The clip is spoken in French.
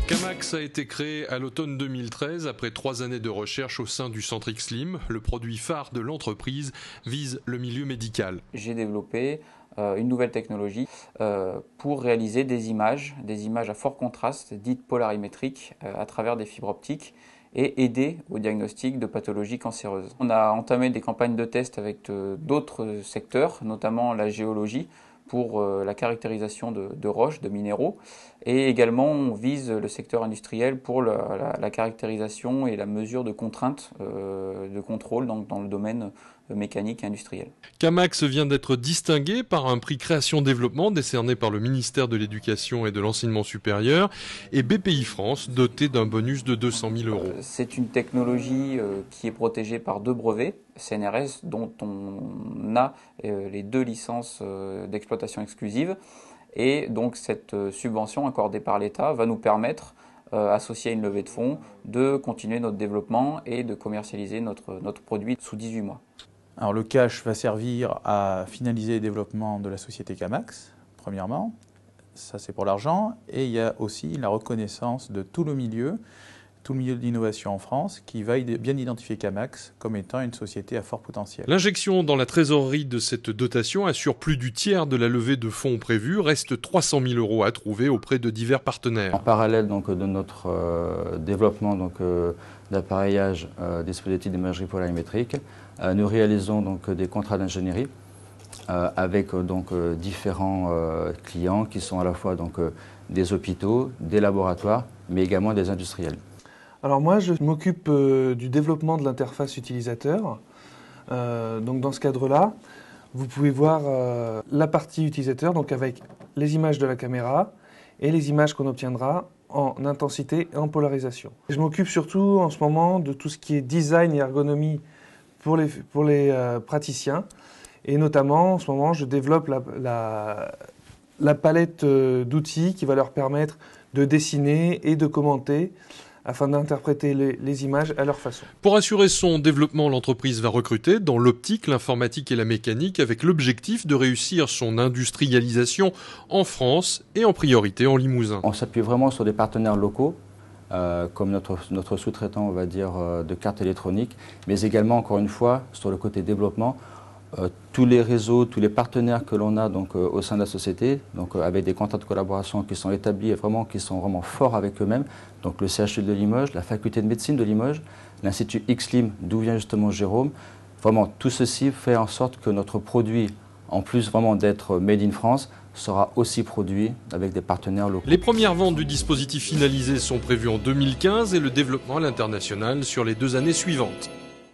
Camax a été créé à l'automne 2013 après 3 années de recherche au sein du centre XLIM. Le produit phare de l'entreprise vise le milieu médical. J'ai développé une nouvelle technologie pour réaliser des images à fort contraste, dites polarimétriques, à travers des fibres optiques et aider au diagnostic de pathologies cancéreuses. On a entamé des campagnes de tests avec d'autres secteurs, notamment la géologie, pour la caractérisation de roches, de minéraux, et également on vise le secteur industriel pour la caractérisation et la mesure de contraintes de contrôle dans le domaine mécanique et industriel. Camax vient d'être distingué par un prix création-développement décerné par le ministère de l'Éducation et de l'Enseignement supérieur et BPI France doté d'un bonus de 200 000 €. C'est une technologie qui est protégée par 2 brevets CNRS dont on a les 2 licences d'exploitation exclusive, et donc cette subvention accordée par l'État va nous permettre, associée à une levée de fonds, de continuer notre développement et de commercialiser notre produit sous 18 mois. Alors le cash va servir à finaliser le développement de la société Camax, premièrement, ça c'est pour l'argent, et il y a aussi la reconnaissance de tout le milieu de l'innovation en France qui va bien identifier Camax comme étant une société à fort potentiel. L'injection dans la trésorerie de cette dotation assure plus du tiers de la levée de fonds prévue. Reste 300 000 € à trouver auprès de divers partenaires. En parallèle donc, de notre développement d'appareillage des dispositifs d'imagerie polarimétrique, nous réalisons donc, des contrats d'ingénierie avec différents clients qui sont à la fois des hôpitaux, des laboratoires, mais également des industriels. Alors moi, je m'occupe du développement de l'interface utilisateur. Donc dans ce cadre-là, vous pouvez voir la partie utilisateur, donc avec les images de la caméra et les images qu'on obtiendra en intensité et en polarisation. Je m'occupe surtout en ce moment de tout ce qui est design et ergonomie pour les praticiens. Et notamment, en ce moment, je développe la palette d'outils qui va leur permettre de dessiner et de commenter afin d'interpréter les images à leur façon. Pour assurer son développement, l'entreprise va recruter dans l'optique, l'informatique et la mécanique avec l'objectif de réussir son industrialisation en France et en priorité en Limousin. On s'appuie vraiment sur des partenaires locaux, comme notre sous-traitant, on va dire, de cartes électroniques, mais également, encore une fois, sur le côté développement, tous les réseaux, tous les partenaires que l'on a au sein de la société, avec des contrats de collaboration qui sont établis et qui sont vraiment forts avec eux-mêmes, donc le CHU de Limoges, la faculté de médecine de Limoges, l'Institut XLIM, d'où vient justement Jérôme. Vraiment, tout ceci fait en sorte que notre produit, en plus vraiment d'être made in France, sera aussi produit avec des partenaires locaux. Les premières ventes du dispositif finalisé sont prévues en 2015 et le développement à l'international sur les 2 années suivantes.